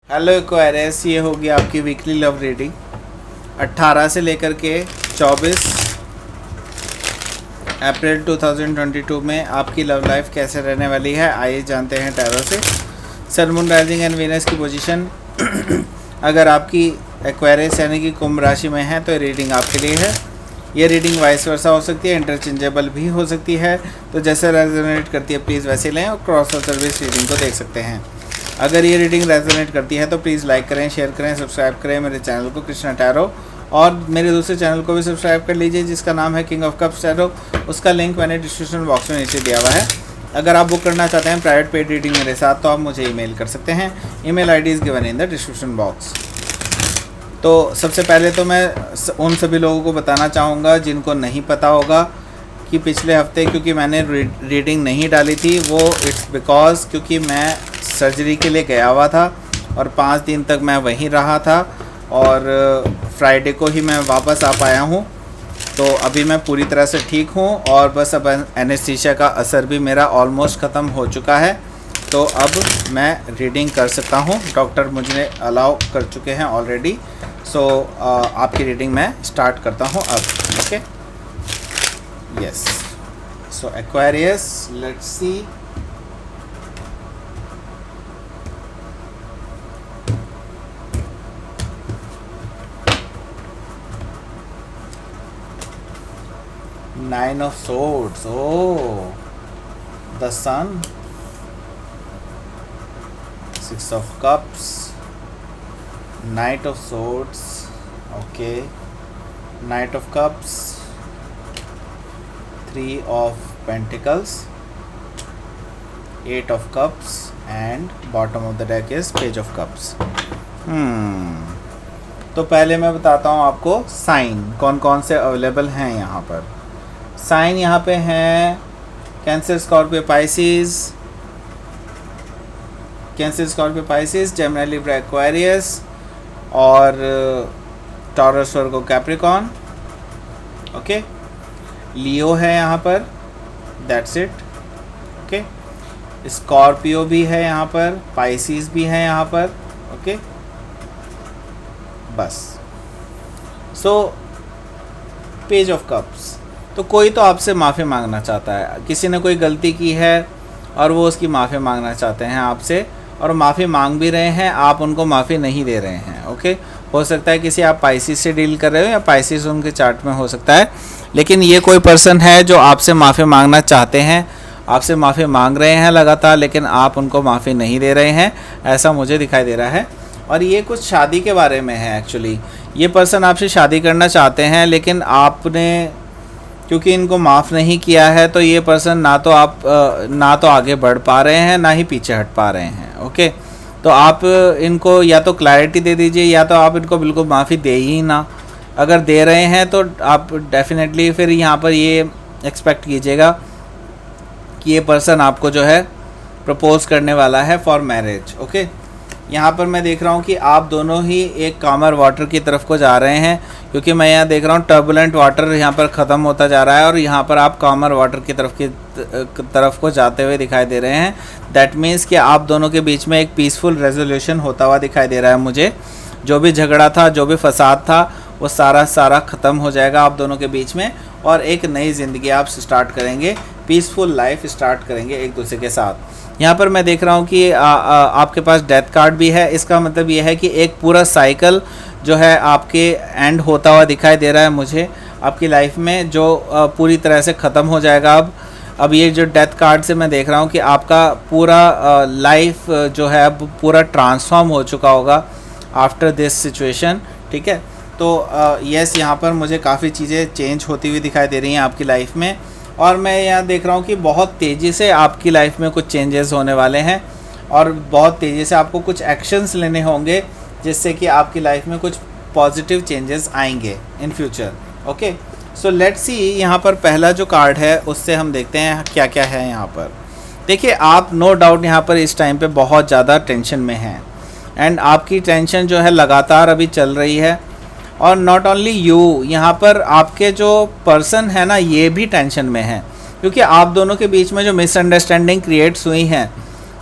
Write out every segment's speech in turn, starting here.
Hello एक्वायरियस, ये होगी आपकी वीकली लव रीडिंग 18 से लेकर के 24 अप्रैल 2022 में आपकी लव लाइफ कैसे रहने वाली है। आइए जानते हैं टैरो से। सन, मून, राइजिंग एंड वीनस की पोजीशन अगर आपकी एक्वायरियस यानी कि कुंभ राशि में है तो ये रीडिंग आपके लिए है। ये रीडिंग वाइस वर्सा हो सकती है, इंटरचेंजेबल भी हो सकती है, तो जैसे रेजोनेट करती है प्लीज़ वैसे लें और क्रॉस और सर्विस रीडिंग को देख सकते हैं। अगर ये रीडिंग रेजोनेट करती है तो प्लीज़ लाइक करें, शेयर करें, सब्सक्राइब करें मेरे चैनल को कृष्णा टैरो, और मेरे दूसरे चैनल को भी सब्सक्राइब कर लीजिए जिसका नाम है किंग ऑफ कप्स टैरो। उसका लिंक मैंने डिस्क्रिप्शन बॉक्स में नीचे दिया हुआ है। अगर आप बुक करना चाहते हैं प्राइवेट पेड रीडिंग मेरे साथ तो आप मुझे ईमेल कर सकते हैं। Email ID is given in the description box. तो सबसे पहले तो मैं उन सभी लोगों को बताना चाहूँगा जिनको नहीं पता होगा कि पिछले हफ्ते क्योंकि मैंने रीडिंग नहीं डाली थी, वो इट्स बिकॉज़ क्योंकि मैं सर्जरी के लिए गया हुआ था और 5 दिन तक मैं वहीं रहा था और फ्राइडे को ही मैं वापस आ पाया हूँ। तो अभी मैं पूरी तरह से ठीक हूँ और बस अब एनेस्थीसिया का असर भी मेरा ऑलमोस्ट ख़त्म हो चुका है, तो अब मैं रीडिंग कर सकता हूँ। डॉक्टर मुझे अलाउ कर चुके हैं ऑलरेडी। सो आपकी रीडिंग मैं स्टार्ट करता हूँ अब। Okay, yes. So Aquarius, let's see. Nine of Swords. Oh, the Sun. 6 of Cups. Knight of Swords. Okay. Knight of Cups. 3 of Pentacles. 8 of Cups. And bottom of the deck is Page of Cups. तो पहले मैं बताता हूँ आपको sign कौन कौन से available हैं यहाँ पर। साइन यहाँ पे हैं cancer, Scorpio, Pisces, cancer, Scorpio, Pisces, Gemini, Libra, Aquarius और टॉरस, वर्गो, कैप्रिकॉन। ओके, लियो है यहाँ पर, दैट्स इट। ओके, स्कॉर्पियो भी है यहाँ पर, पाइसिस भी है यहाँ पर। ओके, बस। सो पेज ऑफ कप्स, तो कोई तो आपसे माफ़ी मांगना चाहता है, किसी ने कोई गलती की है और वो उसकी माफ़ी मांगना चाहते हैं आपसे, और माफ़ी मांग भी रहे हैं, आप उनको माफ़ी नहीं दे रहे हैं। ओके, हो सकता है किसी आप पाइसिस से डील कर रहे हो या पाइसिस उनके चार्ट में हो सकता है, लेकिन ये कोई पर्सन है जो आपसे माफ़ी मांगना चाहते हैं, आपसे माफ़ी मांग रहे हैं लगातार, लेकिन आप उनको माफ़ी नहीं दे रहे हैं, ऐसा मुझे दिखाई दे रहा है। और ये कुछ शादी के बारे में है एक्चुअली। ये पर्सन आपसे शादी करना चाहते हैं, लेकिन आपने क्योंकि इनको माफ़ नहीं किया है तो ये पर्सन ना तो आगे बढ़ पा रहे हैं ना ही पीछे हट पा रहे हैं। ओके, तो आप इनको या तो क्लैरिटी दे दीजिए या तो आप इनको बिल्कुल माफ़ी दे ही ना। अगर दे रहे हैं तो आप डेफिनेटली फिर यहाँ पर ये एक्सपेक्ट कीजिएगा कि ये पर्सन आपको जो है प्रपोज करने वाला है फॉर मैरिज। ओके, यहाँ पर मैं देख रहा हूँ कि आप दोनों ही एक कामर वाटर की तरफ को जा रहे हैं, क्योंकि मैं यहाँ देख रहा हूँ टर्बुलेंट वाटर यहाँ पर ख़त्म होता जा रहा है और यहाँ पर आप कामर वाटर की तरफ को जाते हुए दिखाई दे रहे हैं। दैट मीन्स कि आप दोनों के बीच में एक पीसफुल रेजोल्यूशन होता हुआ दिखाई दे रहा है मुझे। जो भी झगड़ा था, जो भी फसाद था, वो सारा ख़त्म हो जाएगा आप दोनों के बीच में और एक नई ज़िंदगी आप स्टार्ट करेंगे, पीसफुल लाइफ स्टार्ट करेंगे एक दूसरे के साथ। यहाँ पर मैं देख रहा हूँ कि आपके पास डेथ कार्ड भी है। इसका मतलब ये है कि एक पूरा साइकिल जो है आपके एंड होता हुआ दिखाई दे रहा है मुझे आपकी लाइफ में, जो पूरी तरह से ख़त्म हो जाएगा अब ये जो डेथ कार्ड से मैं देख रहा हूँ कि आपका पूरा लाइफ जो है अब पूरा ट्रांसफॉर्म हो चुका होगा आफ्टर दिस सिचुएशन। ठीक है, तो यस, यहाँ पर मुझे काफ़ी चीज़ें चेंज होती हुई दिखाई दे रही हैं आपकी लाइफ में, और मैं यहाँ देख रहा हूँ कि बहुत तेज़ी से आपकी लाइफ में कुछ चेंजेस होने वाले हैं और बहुत तेज़ी से आपको कुछ एक्शंस लेने होंगे जिससे कि आपकी लाइफ में कुछ पॉजिटिव चेंजेस आएंगे in future. Okay, so let's see. यहाँ पर पहला जो कार्ड है उससे हम देखते हैं क्या क्या है यहाँ पर। देखिए, आप नो डाउट यहाँ पर इस टाइम पे बहुत ज़्यादा टेंशन में हैं एंड आपकी टेंशन जो है लगातार अभी चल रही है, और नॉट ओनली यू, यहाँ पर आपके जो पर्सन है ना ये भी टेंशन में है, क्योंकि आप दोनों के बीच में जो मिसअंडरस्टैंडिंग क्रिएट्स हुई हैं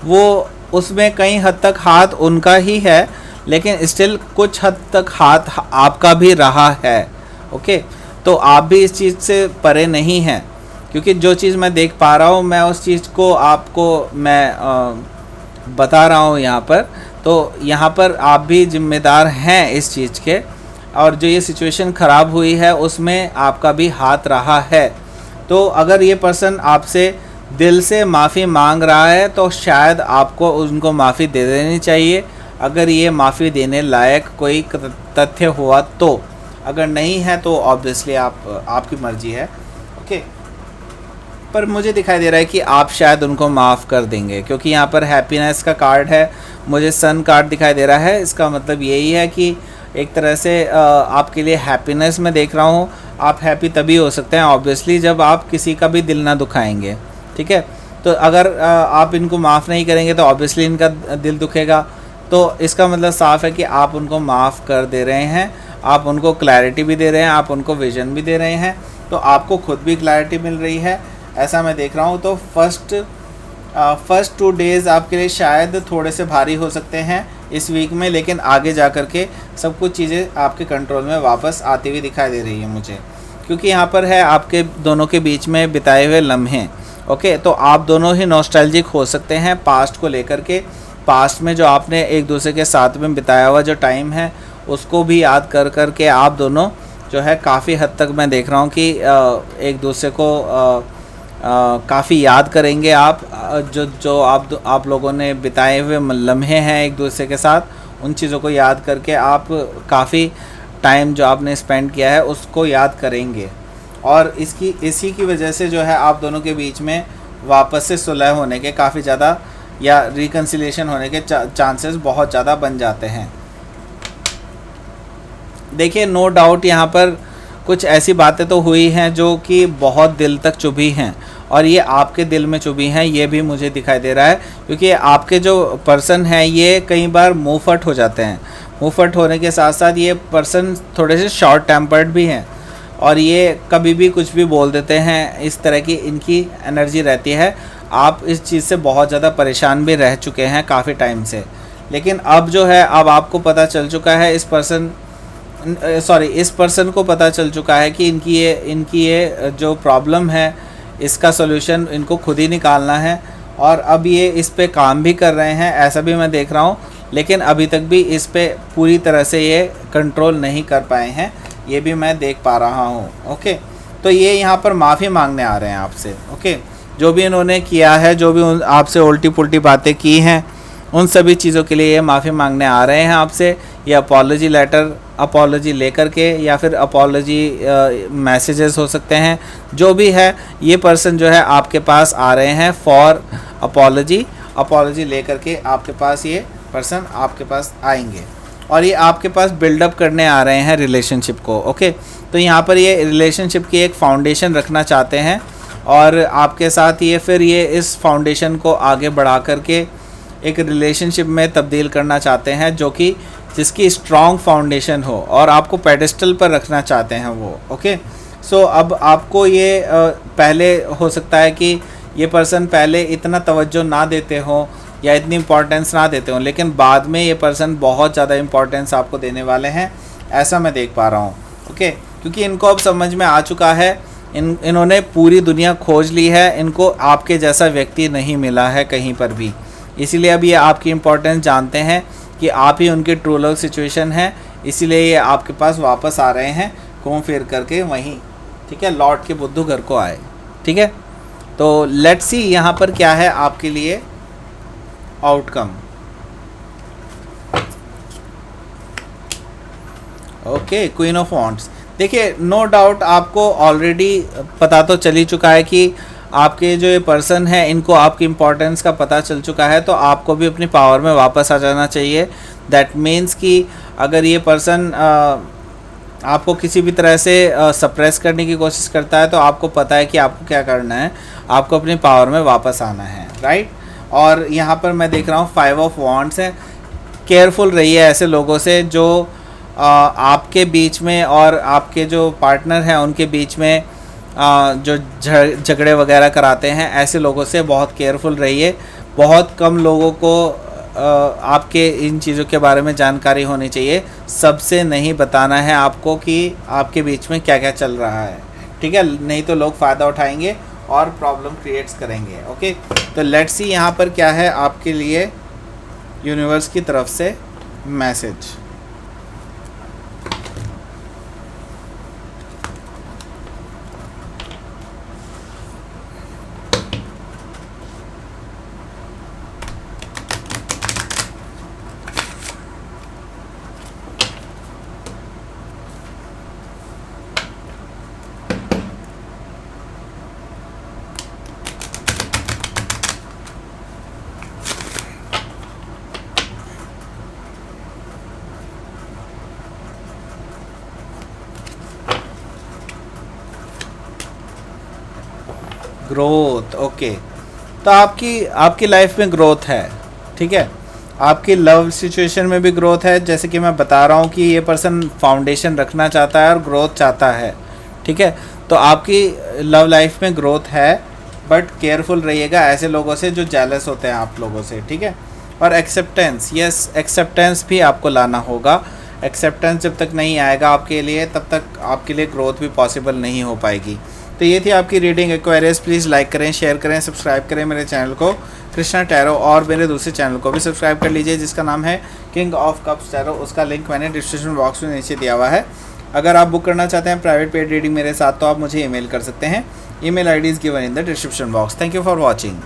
वो उसमें कई हद तक हाथ उनका ही है, लेकिन स्टिल कुछ हद तक हाथ आपका भी रहा है। ओके, तो आप भी इस चीज़ से परे नहीं हैं, क्योंकि जो चीज़ मैं देख पा रहा हूँ मैं उस चीज़ को आपको मैं बता रहा हूँ यहाँ पर। तो यहाँ पर आप भी जिम्मेदार हैं इस चीज़ के, और जो ये सिचुएशन ख़राब हुई है उसमें आपका भी हाथ रहा है। तो अगर ये पर्सन आपसे दिल से माफ़ी मांग रहा है तो शायद आपको उनको माफ़ी दे देनी चाहिए, अगर ये माफ़ी देने लायक कोई तथ्य हुआ तो। अगर नहीं है तो ऑब्वियसली आपकी मर्ज़ी है। ओके, पर मुझे दिखाई दे रहा है कि आप शायद उनको माफ़ कर देंगे, क्योंकि यहाँ पर हैप्पीनेस का कार्ड है, मुझे सन कार्ड दिखाई दे रहा है। इसका मतलब यही है कि एक तरह से आपके लिए हैप्पीनेस मैं देख रहा हूँ। आप हैप्पी तभी हो सकते हैं ऑब्वियसली जब आप किसी का भी दिल ना दुखाएंगे, ठीक है। तो अगर आप इनको माफ़ नहीं करेंगे तो ऑब्वियसली इनका दिल दुखेगा। तो इसका मतलब साफ़ है कि आप उनको माफ़ कर दे रहे हैं, आप उनको क्लैरिटी भी दे रहे हैं, आप उनको विजन भी दे रहे हैं, तो आपको खुद भी क्लैरिटी मिल रही है, ऐसा मैं देख रहा हूँ। तो फर्स्ट 2 डेज़ आपके लिए शायद थोड़े से भारी हो सकते हैं इस वीक में, लेकिन आगे जा कर के सब कुछ चीज़ें आपके कंट्रोल में वापस आती हुई दिखाई दे रही है मुझे, क्योंकि यहाँ पर है आपके दोनों के बीच में बिताए हुए लम्हे। ओके, तो आप दोनों ही नॉस्टैल्जिक हो सकते हैं पास्ट को लेकर के। पास्ट में जो आपने एक दूसरे के साथ में बिताया हुआ जो टाइम है उसको भी याद कर कर के आप दोनों जो है काफ़ी हद तक मैं देख रहा हूँ कि एक दूसरे को काफ़ी याद करेंगे। आप जो आप लोगों ने बिताए हुए लम्हे हैं एक दूसरे के साथ, उन चीज़ों को याद करके आप काफ़ी टाइम जो आपने स्पेंड किया है उसको याद करेंगे, और इसी की वजह से जो है आप दोनों के बीच में वापस से सुलह होने के काफ़ी ज़्यादा या रिकन्सिलिएशन होने के चांसेस बहुत ज़्यादा बन जाते हैं। देखिए, नो डाउट यहाँ पर कुछ ऐसी बातें तो हुई हैं जो कि बहुत दिल तक चुभी हैं, और ये आपके दिल में चुभी हैं, ये भी मुझे दिखाई दे रहा है, क्योंकि आपके जो पर्सन हैं ये कई बार मुँहफट हो जाते हैं। मुँहफट होने के साथ साथ ये पर्सन थोड़े से शॉर्ट टेम्पर्ड भी हैं, और ये कभी भी कुछ भी बोल देते हैं, इस तरह की इनकी एनर्जी रहती है। आप इस चीज़ से बहुत ज़्यादा परेशान भी रह चुके हैं काफ़ी टाइम से, लेकिन अब जो है अब आपको पता चल चुका है इस पर्सन को पता चल चुका है कि इनकी ये जो प्रॉब्लम है इसका सॉल्यूशन इनको खुद ही निकालना है, और अब ये इस पे काम भी कर रहे हैं, ऐसा भी मैं देख रहा हूँ। लेकिन अभी तक भी इस पे पूरी तरह से ये कंट्रोल नहीं कर पाए हैं, ये भी मैं देख पा रहा हूँ। ओके, तो ये यहाँ पर माफ़ी मांगने आ रहे हैं आपसे। ओके, जो भी इन्होंने किया है, जो भी आपसे उल्टी पुल्टी बातें की हैं, उन सभी चीज़ों के लिए ये माफ़ी मांगने आ रहे हैं आपसे। ये अपॉलोजी लेकर के, या फिर अपॉलोजी मैसेजेस हो सकते हैं, जो भी है ये पर्सन जो है आपके पास आ रहे हैं फॉर अपॉलोजी लेकर के आपके पास ये पर्सन आपके पास आएंगे, और ये आपके पास बिल्डअप करने आ रहे हैं रिलेशनशिप को। ओके, तो यहाँ पर ये रिलेशनशिप की एक फाउंडेशन रखना चाहते हैं, और आपके साथ ये इस फाउंडेशन को आगे बढ़ा करके एक रिलेशनशिप में तब्दील करना चाहते हैं, जिसकी स्ट्रॉन्ग फाउंडेशन हो, और आपको पेडेस्टल पर रखना चाहते हैं वो। ओके, सो अब आपको ये पहले हो सकता है कि ये पर्सन पहले इतना तवज्जो ना देते हो या इतनी इम्पोर्टेंस ना देते हो, लेकिन बाद में ये पर्सन बहुत ज़्यादा इम्पोर्टेंस आपको देने वाले हैं, ऐसा मैं देख पा रहा हूँ। ओके, क्योंकि इनको अब समझ में आ चुका है, इन्होंने पूरी दुनिया खोज ली है, इनको आपके जैसा व्यक्ति नहीं मिला है कहीं पर भी, इसीलिए अब ये आपकी इम्पोर्टेंस जानते हैं कि आप ही उनकी ट्रू लव सिचुएशन है, इसीलिए ये आपके पास वापस आ रहे हैं घूम फिर करके वहीं, ठीक है, लौट के बुद्धू घर को आए। ठीक है, तो लेट्स सी यहाँ पर क्या है आपके लिए outcome. Okay, queen of wands. देखिए, नो डाउट आपको ऑलरेडी पता तो चल ही चुका है कि आपके जो ये पर्सन है इनको आपकी इम्पोर्टेंस का पता चल चुका है, तो आपको भी अपनी पावर में वापस आ जाना चाहिए। दैट मीन्स कि अगर ये पर्सन आपको किसी भी तरह से सप्रेस करने की कोशिश करता है, तो आपको पता है कि आपको क्या करना है, आपको अपनी पावर में वापस आना है, राइट। और यहाँ पर मैं देख रहा हूँ 5 ऑफ वॉन्ड्स है। केयरफुल रहिए ऐसे लोगों से जो आपके बीच में और आपके जो पार्टनर हैं उनके बीच में जो झगड़े वगैरह कराते हैं, ऐसे लोगों से बहुत केयरफुल रहिए। बहुत कम लोगों को आपके इन चीज़ों के बारे में जानकारी होनी चाहिए। सबसे नहीं बताना है आपको कि आपके बीच में क्या क्या चल रहा है, ठीक है, नहीं तो लोग फ़ायदा उठाएंगे और प्रॉब्लम क्रिएट्स करेंगे। ओके, तो लेट्स सी यहाँ पर क्या है आपके लिए यूनिवर्स की तरफ से मैसेज। ग्रोथ, ओके, तो आपकी आपकी लाइफ में ग्रोथ है, ठीक है, आपकी लव सिचुएशन में भी ग्रोथ है। जैसे कि मैं बता रहा हूँ कि ये पर्सन फाउंडेशन रखना चाहता है और ग्रोथ चाहता है, ठीक है, तो आपकी लव लाइफ में ग्रोथ है, बट केयरफुल रहिएगा ऐसे लोगों से जो जेलस होते हैं आप लोगों से, ठीक है। और एक्सेप्टेंस, यस, एक्सेप्टेंस भी आपको लाना होगा। एक्सेप्टेंस जब तक नहीं आएगा आपके लिए, तब तक आपके लिए ग्रोथ भी पॉसिबल नहीं हो पाएगी। तो ये थी आपकी रीडिंग एक्वेरियस। प्लीज़ लाइक करें, शेयर करें, सब्सक्राइब करें मेरे चैनल को कृष्णा टैरो, और मेरे दूसरे चैनल को भी सब्सक्राइब कर लीजिए जिसका नाम है किंग ऑफ कप्स टैरो। उसका लिंक मैंने डिस्क्रिप्शन बॉक्स में नीचे दिया हुआ है। अगर आप बुक करना चाहते हैं प्राइवेट पेड रीडिंग मेरे साथ, तो आप मुझे ईमेल कर सकते हैं। Email ID is given in the description box. Thank you for watching.